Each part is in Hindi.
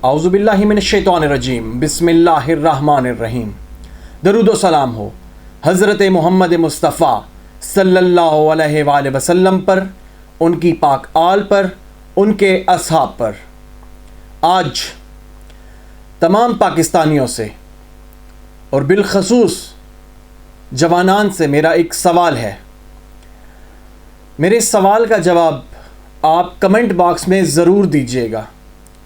औज़ुबिल्लाहि मिनश्शैतानिर्रजीम बिस्मिल्लाहिर्रहमानिर्रहीम। दरूद व सलाम हो हज़रत मोहम्मद मुस्तफ़ा सल्लल्लाहु अलैहि वसल्लम पर, उनकी पाक आल पर, उनके असहाब पर। आज तमाम पाकिस्तानियों से और बिलखसूस जवानान से मेरा एक सवाल है। मेरे इस सवाल का जवाब आप कमेंट बॉक्स में ज़रूर दीजिएगा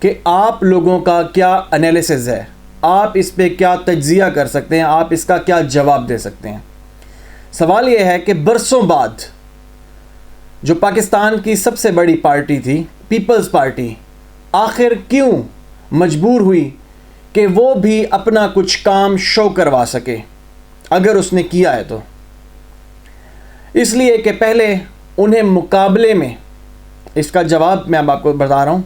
कि आप लोगों का क्या एनालिसिस है, आप इस पे क्या तज्ज़िया कर सकते हैं, आप इसका क्या जवाब दे सकते हैं। सवाल ये है कि बरसों बाद जो पाकिस्तान की सबसे बड़ी पार्टी थी, पीपल्स पार्टी, आखिर क्यों मजबूर हुई कि वो भी अपना कुछ काम शो करवा सके, अगर उसने किया है तो। इसलिए कि पहले उन्हें मुकाबले में, इसका जवाब मैं अब आपको बता रहा हूँ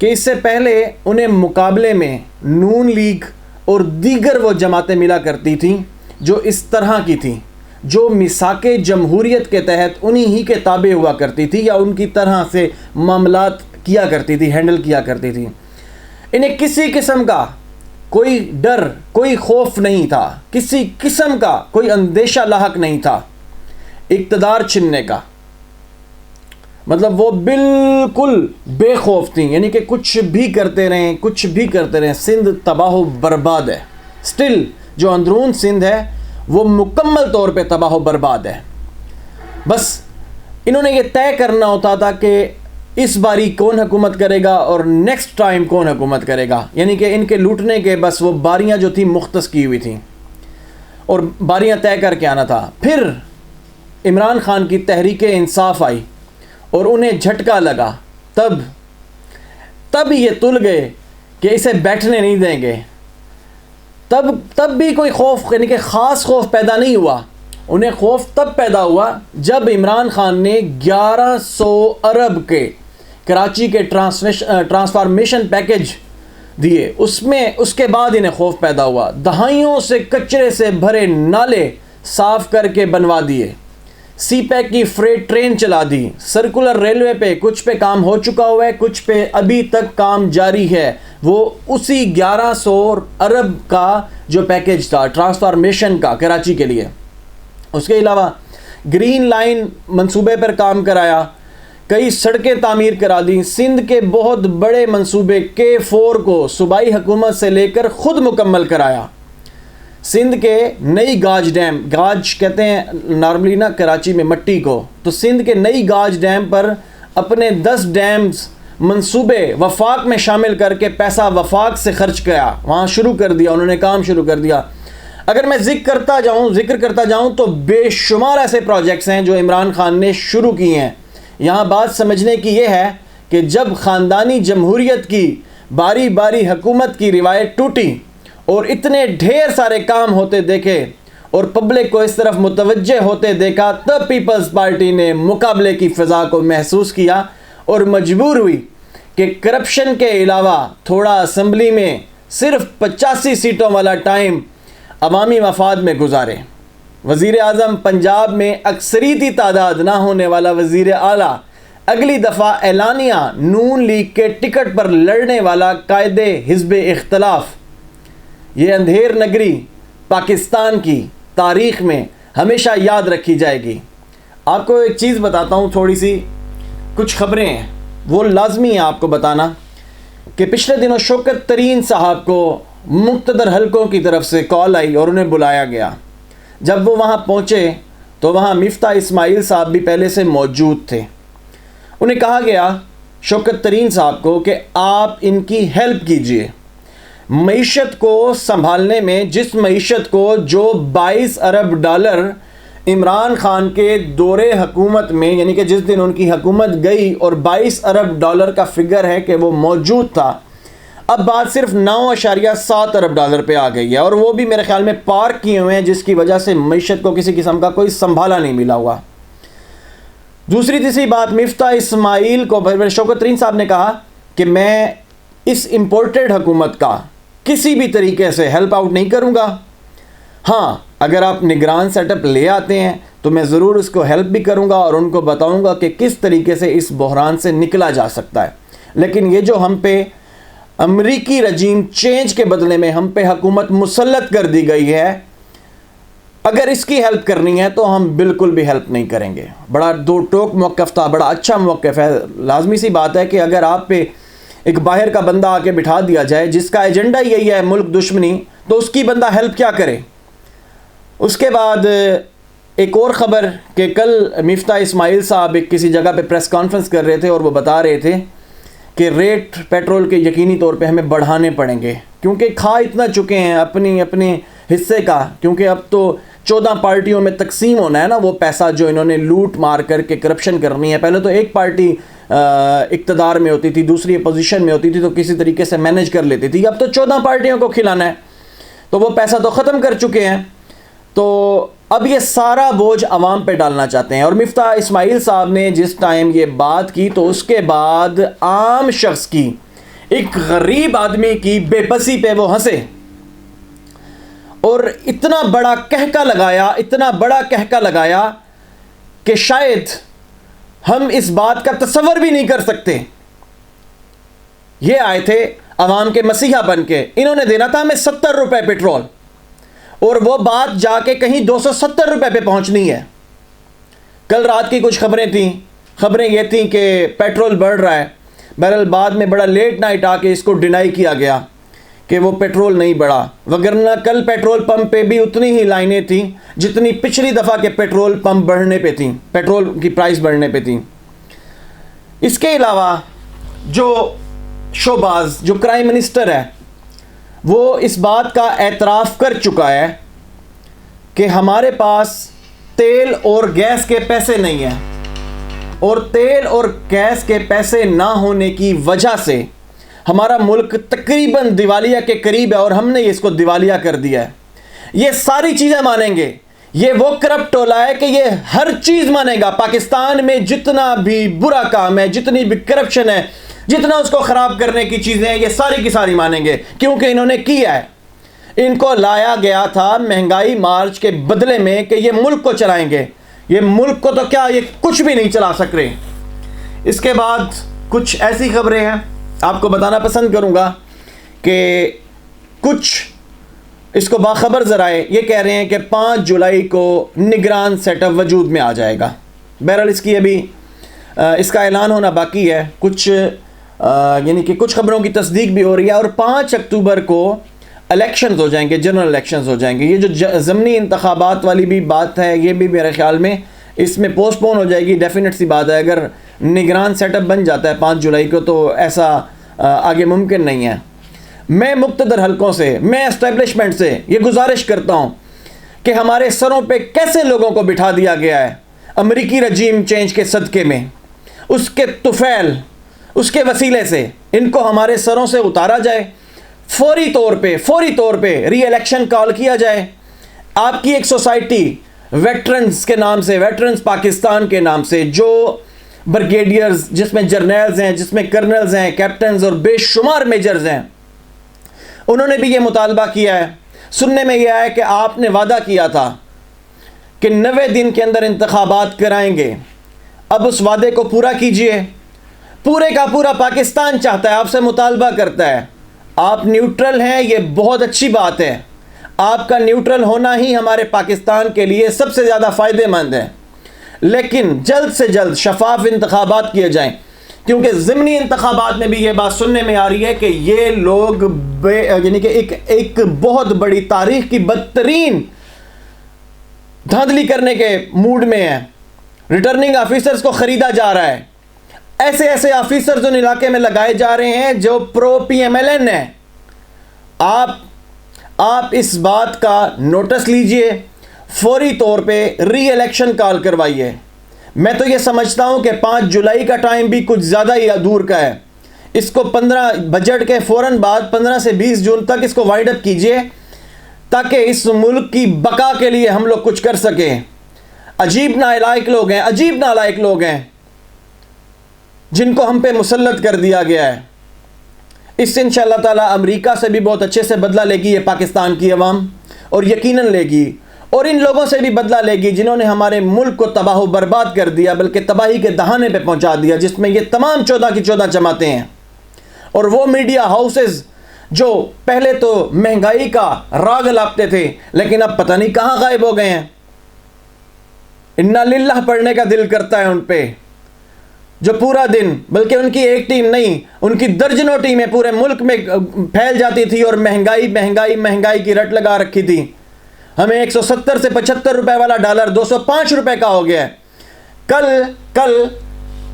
कि इससे पहले उन्हें मुकाबले में नून लीग और दीगर वो जमातें मिला करती थीं जो इस तरह की थीं, जो मिसाके जमहूरियत के तहत उन्हीं ही के ताबे हुआ करती थी या उनकी तरह से मामलात किया करती थी, हैंडल किया करती थी। इन्हें किसी किस्म का कोई डर, कोई खौफ नहीं था, किसी किस्म का कोई अंदेशा लाहक नहीं था इक़्तिदार छीनने का। मतलब वो बिल्कुल बेखौफ थी, यानी कि कुछ भी करते रहें, कुछ भी करते रहें, सिंध तबाह बर्बाद है। स्टिल जो अंदरून सिंध है वो मुकम्मल तौर पे तबाह बर्बाद है। बस इन्होंने ये तय करना होता था कि इस बारी कौन हुकूमत करेगा और नेक्स्ट टाइम कौन हुकूमत करेगा, यानी कि इनके लूटने के बस वो बारियां जो थी मुख्तस की हुई थी और बारियां तय करके आना था। फिर इमरान खान की तहरीक इंसाफ आई और उन्हें झटका लगा, तब ये तुल गए कि इसे बैठने नहीं देंगे। तब भी कोई खौफ, यानी कि ख़ास खौफ पैदा नहीं हुआ। उन्हें खौफ तब पैदा हुआ जब इमरान खान ने 1100 अरब के कराची के ट्रांसफॉर्मेशन पैकेज दिए, उसके बाद इन्हें खौफ पैदा हुआ। दहाइयों से कचरे से भरे नाले साफ़ करके बनवा दिए, सी पैक की फ्रेट ट्रेन चला दी, सर्कुलर रेलवे पे कुछ पे काम हो चुका हुआ है, कुछ पे अभी तक काम जारी है। वो उसी 1100 अरब का जो पैकेज था ट्रांसफॉर्मेशन का कराची के लिए। उसके अलावा ग्रीन लाइन मंसूबे पर काम कराया, कई सड़कें तामीर करा दी, सिंध के बहुत बड़े मंसूबे K4 को सूबाई हुकूमत से लेकर ख़ुद मुकम्मल कराया। सिंध के नई गाज डैम, गाज कहते हैं नॉर्मली ना कराची में मट्टी को, तो सिंध के नई गाज डैम पर अपने 10 डैम्स मंसूबे वफाक में शामिल करके पैसा वफाक से खर्च किया, वहाँ शुरू कर दिया, उन्होंने काम शुरू कर दिया। अगर मैं जिक्र करता जाऊँ तो बेशुमार ऐसे प्रोजेक्ट्स हैं जो इमरान खान ने शुरू किए हैं। यहाँ बात समझने की ये है कि जब ख़ानदानी जमहूरियत की बारी बारी हुकूमत की रिवायत टूटी और इतने ढेर सारे काम होते देखे और पब्लिक को इस तरफ मुतवज्जे होते देखा, तब पीपल्स पार्टी ने मुकाबले की फ़िज़ा को महसूस किया और मजबूर हुई कि करप्शन के अलावा थोड़ा असम्बली में सिर्फ 85 सीटों वाला टाइम अवामी मफाद में गुजारे। वज़ीर आज़म पंजाब में अक्सरीती तादाद ना होने वाला वज़ीर आला अगली दफ़ा एलानिया नून लीग के टिकट पर लड़ने वाला कायदे हिज़्ब इख्तलाफ। ये अंधेर नगरी पाकिस्तान की तारीख़ में हमेशा याद रखी जाएगी। आपको एक चीज़ बताता हूँ, थोड़ी सी कुछ ख़बरें हैं, वो लाजमी है आपको बताना कि पिछले दिनों शौकत तरीन साहब को मुक़्तदर हलकों की तरफ से कॉल आई और उन्हें बुलाया गया। जब वो वहाँ पहुँचे तो वहाँ मिफ्ता इस्माइल साहब भी पहले से मौजूद थे। उन्हें कहा गया शौकत तरीन साहब को कि आप इनकी हेल्प कीजिए मईशत को संभालने में, जिस मईशत को जो 22 अरब डॉलर इमरान खान के दौरे हुकूमत में, यानी कि जिस दिन उनकी हुकूमत गई और 22 अरब डॉलर का फिगर है कि वो मौजूद था, अब बात सिर्फ 9.7 अरब डॉलर पे आ गई है और वो भी मेरे ख्याल में पार्क किए हुए हैं, जिसकी वजह से मईशत को किसी किस्म का कोई संभाला नहीं मिला हुआ। दूसरी तीसरी बात, मिफ्ता इस्माइल को शौकत तरीन साहब ने कहा कि मैं इस इम्पोर्टेड हुकूमत का किसी भी तरीके से हेल्प आउट नहीं करूँगा। हाँ, अगर आप निगरान सेटअप ले आते हैं तो मैं ज़रूर उसको हेल्प भी करूँगा और उनको बताऊँगा कि किस तरीके से इस बहरान से निकला जा सकता है। लेकिन ये जो हम पे अमरीकी रजीम चेंज के बदले में हम पे हुकूमत मुसल्लत कर दी गई है, अगर इसकी हेल्प करनी है तो हम बिल्कुल भी हेल्प नहीं करेंगे। बड़ा दो टोक मौक़िफ़ था, बड़ा अच्छा मौक़िफ़ है। लाजमी सी बात है कि अगर आप पे एक बाहर का बंदा आके बिठा दिया जाए जिसका एजेंडा यही है मुल्क दुश्मनी, तो उसकी बंदा हेल्प क्या करे। उसके बाद एक और ख़बर कि कल मिफ्ता इस्माइल साहब एक किसी जगह पे प्रेस कॉन्फ्रेंस कर रहे थे और वो बता रहे थे कि रेट पेट्रोल के यकीनी तौर पे हमें बढ़ाने पड़ेंगे, क्योंकि खा इतना चुके हैं अपनी अपने हिस्से का। क्योंकि अब तो 14 पार्टियों में तकसीम होना है ना, वो पैसा जो इन्होंने लूट मार करके करप्शन करनी है। पहले तो एक पार्टी इक़्तिदार में होती थी, दूसरी अपोजिशन में होती थी, तो किसी तरीके से मैनेज कर लेती थी। अब तो 14 पार्टियों को खिलाना है, तो वो पैसा तो ख़त्म कर चुके हैं। तो अब ये सारा बोझ अवाम पे डालना चाहते हैं। और मिफ्ता इस्माइल साहब ने जिस टाइम ये बात की, तो उसके बाद आम शख्स की, एक गरीब आदमी की बेबसी पे वो हंसे और इतना बड़ा कहका लगाया, इतना बड़ा कहका लगाया कि शायद हम इस बात का तसव्वुर भी नहीं कर सकते। ये आए थे अवाम के मसीहा बन के, इन्होंने देना था हमें 70 रुपये पेट्रोल, और वो बात जाके कहीं 270 रुपये पे पहुंचनी है। कल रात की कुछ खबरें थीं, खबरें ये थीं कि पेट्रोल बढ़ रहा है। बहरहाल बाद में बड़ा लेट नाइट आके इसको डिनाई किया गया कि वो पेट्रोल नहीं बढ़ा, वगरना कल पेट्रोल पंप पे भी उतनी ही लाइनें थीं जितनी पिछली दफ़ा के पेट्रोल पंप बढ़ने पे थीं, पेट्रोल की प्राइस बढ़ने पे थी। इसके अलावा जो शोबाज, जो क्राइम मिनिस्टर है, वो इस बात का एतराफ़ कर चुका है कि हमारे पास तेल और गैस के पैसे नहीं हैं, और तेल और गैस के पैसे ना होने की वजह से हमारा मुल्क तकरीबन दिवालिया के करीब है, और हमने इसको दिवालिया कर दिया है। ये सारी चीज़ें मानेंगे, ये वो करप्ट टोला है कि ये हर चीज़ मानेगा। पाकिस्तान में जितना भी बुरा काम है, जितनी भी करप्शन है, जितना उसको ख़राब करने की चीज़ें हैं, ये सारी की सारी मानेंगे, क्योंकि इन्होंने किया है। इनको लाया गया था महंगाई मार्च के बदले में कि ये मुल्क को चलाएंगे। ये मुल्क को तो क्या, ये कुछ भी नहीं चला सक रहे। इसके बाद कुछ ऐसी खबरें हैं आपको बताना पसंद करूँगा कि कुछ इसको बाखबर ज़राए ये कह रहे हैं कि 5 जुलाई को निगरान सेटअप वजूद में आ जाएगा। बहरहाल इसकी अभी इसका ऐलान होना बाकी है। कुछ यानी कि कुछ खबरों की तस्दीक भी हो रही है, और 5 अक्टूबर को इलेक्शंस हो जाएंगे, जनरल इलेक्शंस हो जाएंगे। ये जो ज़मनी इंतखाबात वाली भी बात है, ये भी मेरे ख्याल में इसमें पोस्टपोन हो जाएगी। डेफिनेट सी बात है, अगर निगरान सेटअप बन जाता है 5 जुलाई को, तो ऐसा आगे मुमकिन नहीं है। मैं मुक़्तदर हलकों से, मैं एस्टेब्लिशमेंट से ये गुजारिश करता हूँ कि हमारे सरों पे कैसे लोगों को बिठा दिया गया है अमरीकी रजीम चेंज के सदक़े में, उसके तुफ़ैल, उसके वसीले से इनको हमारे सरों से उतारा जाए। फौरी तौर पे री इलेक्शन कॉल किया जाए। आपकी एक सोसाइटी वेटरन्स के नाम से, वेटरन्स पाकिस्तान के नाम से, जो ब्रिगेडियर्स, जिसमें जर्नल्स हैं, जिसमें कर्नल्स हैं, कैप्टन्स और बेशुमार मेजर्स हैं, उन्होंने भी ये मुतालबा किया है। सुनने में यह है कि आपने वादा किया था कि 90 दिन के अंदर इंतखाबात कराएंगे। अब उस वादे को पूरा कीजिए। पूरे का पूरा पाकिस्तान चाहता है, आपसे मुतालबा करता है। आप न्यूट्रल हैं, ये बहुत अच्छी बात है। आपका न्यूट्रल होना ही हमारे पाकिस्तान के लिए सबसे ज़्यादा फ़ायदेमंद है। लेकिन जल्द से जल्द शफाफ इंतखाबात किए जाएं, क्योंकि ज़िमनी इंतखाबात में भी ये बात सुनने में आ रही है कि ये लोग यानी कि एक बहुत बड़ी तारीख की बदतरीन धांधली करने के मूड में है। रिटर्निंग ऑफिसर्स को ख़रीदा जा रहा है। ऐसे ऐसे ऑफिसर्स उन इलाके में लगाए जा रहे हैं जो प्रो PMLN है। आप इस बात का नोटिस लीजिए, फौरी तौर पे री इलेक्शन कॉल करवाइए। मैं तो ये समझता हूँ कि 5 जुलाई का टाइम भी कुछ ज़्यादा ही दूर का है। इसको 15 बजट के फ़ौरन बाद 15 से 20 जून तक इसको वाइंड अप कीजिए, ताकि इस मुल्क की बका के लिए हम लोग कुछ कर सकें। अजीब नालायक लोग हैं जिनको हम पे मुसल्लत कर दिया गया है। इससे इंशाअल्लाह ताला अमेरिका से भी बहुत अच्छे से बदला लेगी ये पाकिस्तान की अवाम, और यकीनन लेगी। और इन लोगों से भी बदला लेगी जिन्होंने हमारे मुल्क को तबाह बर्बाद कर दिया, बल्कि तबाही के दहाने पे पहुंचा दिया, जिसमें ये तमाम 14 की 14 जमातें हैं। और वो मीडिया हाउसेस जो पहले तो महंगाई का राग लापते थे, लेकिन अब पता नहीं कहां गायब हो गए हैं। इन्ना लिल्लाह पढ़ने का दिल करता है उन पे, जो पूरा दिन, बल्कि उनकी एक टीम नहीं, उनकी दर्जनों टीमें पूरे मुल्क में फैल जाती थी और महंगाई महंगाई महंगाई की रट लगा रखी थी। हमें 170 से 75 रुपए वाला डॉलर 205 रुपए का हो गया है। कल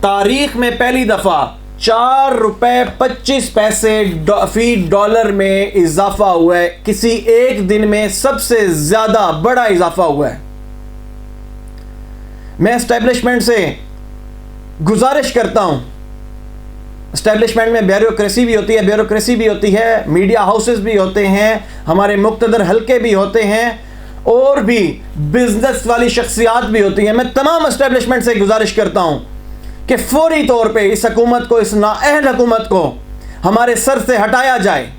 तारीख में पहली दफा 4 रुपए 25 पैसे फी डॉलर में इजाफा हुआ है। किसी एक दिन में सबसे ज्यादा बड़ा इजाफा हुआ है। मैं एस्टेब्लिशमेंट से गुजारिश करता हूं, एस्टेब्लिशमेंट में ब्यूरोक्रेसी भी होती है, मीडिया हाउसेस भी होते हैं, हमारे मुक्तदर हल्के भी होते हैं, और भी बिजनेस वाली शख्सियात भी होती हैं। मैं तमाम एस्टेब्लिशमेंट से गुजारिश करता हूं कि फौरी तौर पे इस हुकूमत को, इस नाअहल हुकूमत को हमारे सर से हटाया जाए।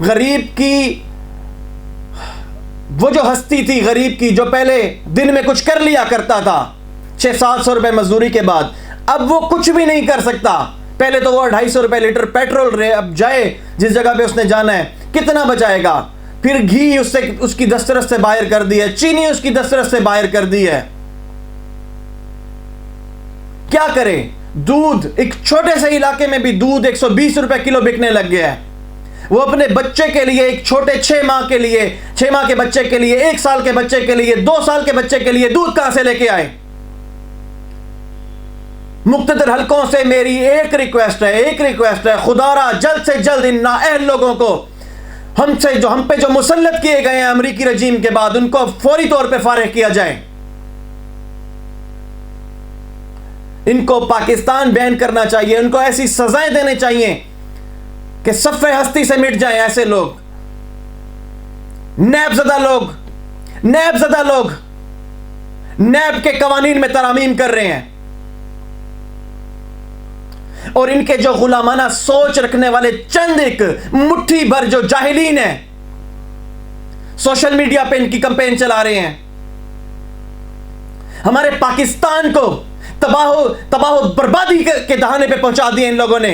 गरीब की वो जो हस्ती थी, गरीब की, जो पहले दिन में कुछ कर लिया करता था 600-700 रुपए मजदूरी के बाद, अब वो कुछ भी नहीं कर सकता। पहले तो वो 250 रुपए लीटर पेट्रोल रहे, अब जाए जिस जगह पे उसने जाना है कितना बचाएगा। फिर घी उसकी दस्तरस से बाहर कर दी है, चीनी उसकी दस्तरस से बाहर कर दी है। क्या करे? दूध, एक छोटे से इलाके में भी दूध 120 रुपए किलो बिकने लग गया है। वो अपने बच्चे के लिए, एक छोटे 6 माह के लिए, 6 माह के बच्चे के लिए, 1 साल के बच्चे के लिए, 2 साल के बच्चे के लिए दूध कहां से लेके आए? मुक्तदर हलकों से मेरी एक रिक्वेस्ट है, खुदारा जल्द से जल्द इन नाअहल लोगों को, हम पे जो मुसल्लत किए गए हैं अमरीकी रजीम के बाद, उनको फौरी तौर पे फारिग किया जाए। इनको पाकिस्तान बैन करना चाहिए, उनको ऐसी सजाएं देने चाहिए कि सफ़े हस्ती से मिट जाएं ऐसे लोग, नैबज़दा लोग नैब के कवानीन में तरामीम कर रहे हैं। और इनके जो गुलामाना सोच रखने वाले चंद एक मुट्ठी भर जो जाहिलीन है, सोशल मीडिया पे इनकी कैंपेन चला रहे हैं। हमारे पाकिस्तान को तबाह बर्बादी के दहाने पे पहुंचा दिए इन लोगों ने।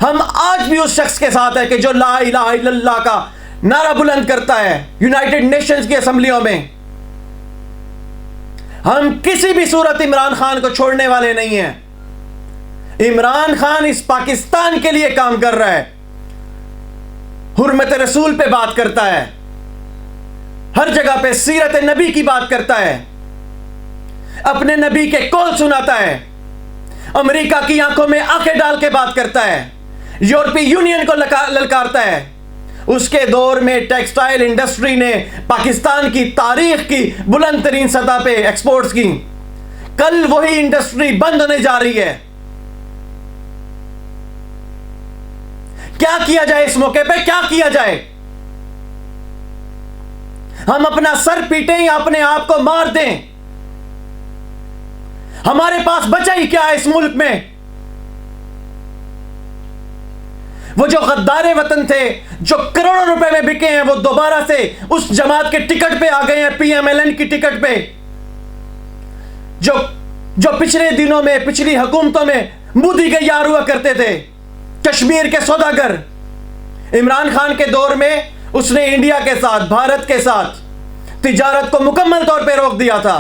हम आज भी उस शख्स के साथ है कि जो ला इलाहा इल्लल्लाह का नारा बुलंद करता है यूनाइटेड नेशंस की असेंबलियों में। हम किसी भी सूरत इमरान खान को छोड़ने वाले नहीं हैं। इमरान खान इस पाकिस्तान के लिए काम कर रहा है, हुर्मत रसूल पे बात करता है, हर जगह पे सीरत नबी की बात करता है, अपने नबी के कौल सुनाता है, अमेरिका की आंखों में आंखें डाल के बात करता है, यूरोपीय यूनियन को ललकारता है। उसके दौर में टेक्सटाइल इंडस्ट्री ने पाकिस्तान की तारीख की बुलंद तरीन सतह पे एक्सपोर्ट्स की। कल वही इंडस्ट्री बंद होने जा रही है। क्या किया जाए इस मौके पे? क्या किया जाए? हम अपना सर पीटें या अपने आप को मार दें? हमारे पास बचा ही क्या है इस मुल्क में? वो जो गद्दारे वतन थे, जो करोड़ों रुपए में बिके हैं, वो दोबारा से उस जमात के टिकट पे आ गए हैं, पीएमएलएन की टिकट पे। जो पिछले दिनों में, पिछली हुकूमतों में मोदी के यार हुआ करते थे, कश्मीर के सौदागर। इमरान खान के दौर में उसने इंडिया के साथ, भारत के साथ तिजारत को मुकम्मल तौर पे रोक दिया था।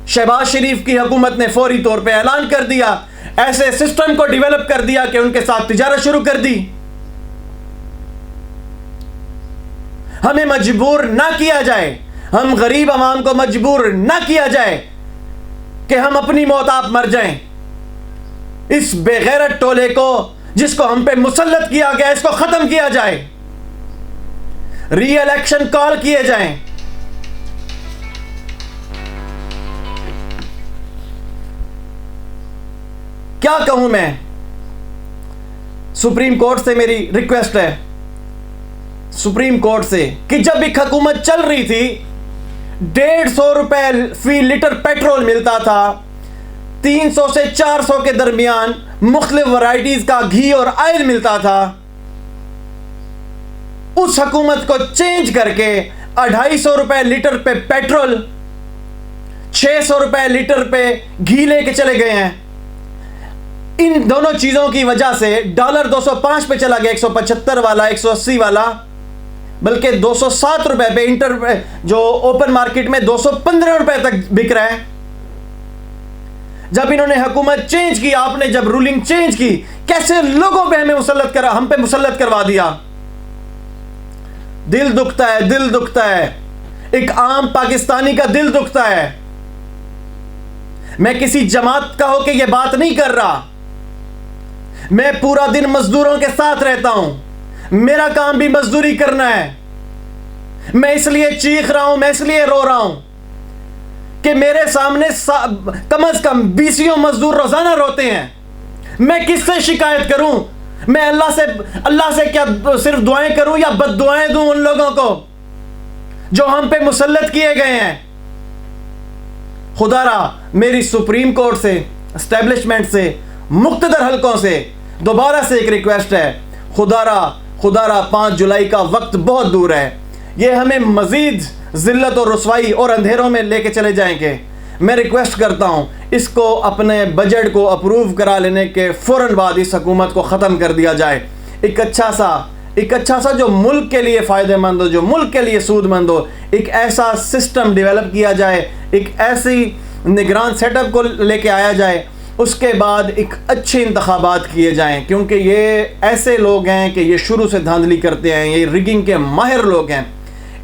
शहबाज शरीफ की हुकूमत ने फौरी तौर पे ऐलान कर दिया, ऐसे सिस्टम को डेवलप कर दिया कि उनके साथ तिजारत शुरू कर दी। हमें मजबूर ना किया जाए, हम गरीब आवाम को मजबूर ना किया जाए कि हम अपनी मौत आप मर जाएं। इस बेगैरत टोले को, जिसको हम पे मुसल्लत किया गया, इसको खत्म किया जाए, री इलेक्शन कॉल किए जाएं। क्या कहूं मैं? सुप्रीम कोर्ट से मेरी रिक्वेस्ट है, सुप्रीम कोर्ट से, कि जब एक हुकूमत चल रही थी 150 रुपए फी लीटर पेट्रोल मिलता था, 300 से 400 के दरमियान मुख्तलिफ वैरायटीज का घी और ऑयल मिलता था। उस हुकूमत को चेंज करके 250 रुपए लीटर पे पेट्रोल, 600 रुपए लीटर पे घी लेके चले गए हैं। इन दोनों चीज़ों की वजह से डॉलर 205 पे चला गया, 175 वाला, 180 वाला, बल्कि 207 रुपए पे जो ओपन मार्केट में 215 रुपए तक बिक रहा है। जब इन्होंने हुकूमत चेंज की, आपने जब रूलिंग चेंज की, कैसे लोगों पे हम पे मुसल्लत करवा दिया। दिल दुखता है, दिल दुखता है, एक आम पाकिस्तानी का दिल दुखता है। मैं किसी जमात का होकर यह बात नहीं कर रहा, मैं पूरा दिन मजदूरों के साथ रहता हूं, मेरा काम भी मजदूरी करना है। मैं इसलिए चीख रहा हूं, मैं इसलिए रो रहा हूं कि मेरे सामने कम से कम 20 मजदूर रोजाना रोते हैं। मैं किससे शिकायत करूं? मैं अल्लाह से क्या सिर्फ दुआएं करूं या बद्दुआएं दूं उन लोगों को जो हम पे मुसल्लत किए गए हैं? खुदारा मेरी सुप्रीम कोर्ट से, एस्टेब्लिशमेंट से, मुख्तदर हलकों से दोबारा से एक रिक्वेस्ट है, खुदारा 5 जुलाई का वक्त बहुत दूर है, ये हमें मजीद जिल्लत और रुसवाई और अंधेरों में लेके चले जाएंगे। मैं रिक्वेस्ट करता हूँ इसको अपने बजट को अप्रूव करा लेने के फ़ौरन बाद इस हुकूमत को ख़त्म कर दिया जाए। एक अच्छा सा जो मुल्क के लिए फ़ायदेमंद हो, जो मुल्क के लिए सूदमंद हो, एक ऐसा सिस्टम डेवलप किया जाए, एक ऐसी निगरान सेटअप को लेके आया जाए, उसके बाद एक अच्छे इंतखाबात किए जाएं, क्योंकि ये ऐसे लोग हैं कि ये शुरू से धांधली करते हैं, ये रिगिंग के माहिर लोग हैं।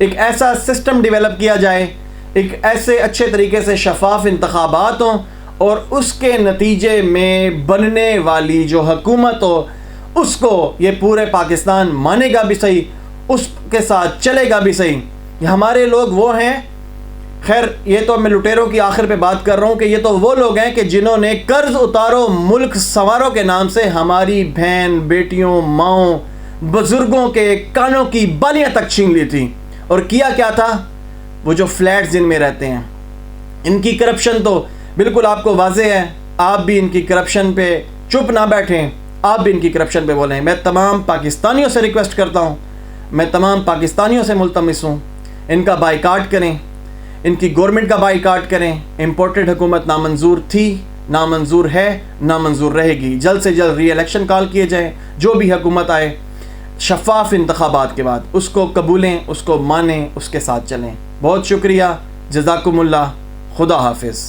एक ऐसा सिस्टम डेवलप किया जाए, एक ऐसे अच्छे तरीके से शफाफ इंतखाबात हों और उसके नतीजे में बनने वाली जो हुकूमत हो उसको ये पूरे पाकिस्तान मानेगा भी सही, उसके साथ चलेगा भी सही। हमारे लोग वो हैं, खैर ये तो मैं लुटेरों की आखिर पे बात कर रहा हूँ कि ये तो वो लोग हैं कि जिन्होंने कर्ज उतारो मुल्क संवारो के नाम से हमारी बहन बेटियों माओं बुजुर्गों के कानों की बालियाँ तक छीन ली थी। और किया क्या था? वो जो फ्लैट्स जिनमें रहते हैं, इनकी करप्शन तो बिल्कुल आपको वाज़ेह है। आप भी इनकी करप्शन पे चुप ना बैठें, आप भी इनकी करप्शन पे बोलें। मैं तमाम पाकिस्तानियों से रिक्वेस्ट करता हूँ, मैं तमाम पाकिस्तानियों से मुल्तमिस हूँ, इनका बाइकाट करें, इनकी गवर्नमेंट का बाइकाट करें। इम्पोर्टेड हुकूमत नामंजूर थी, नामंजूर है, नामंजूर रहेगी। जल्द से जल्द री इलेक्शन कॉल किए जाए, जो भी हुकूमत आए शफ़ाफ इंतखाबात के बाद उसको कबूलें, उसको मानें, उसके साथ चलें। बहुत शुक्रिया, जज़ाकुमुल्लाह, खुदा हाफिज़।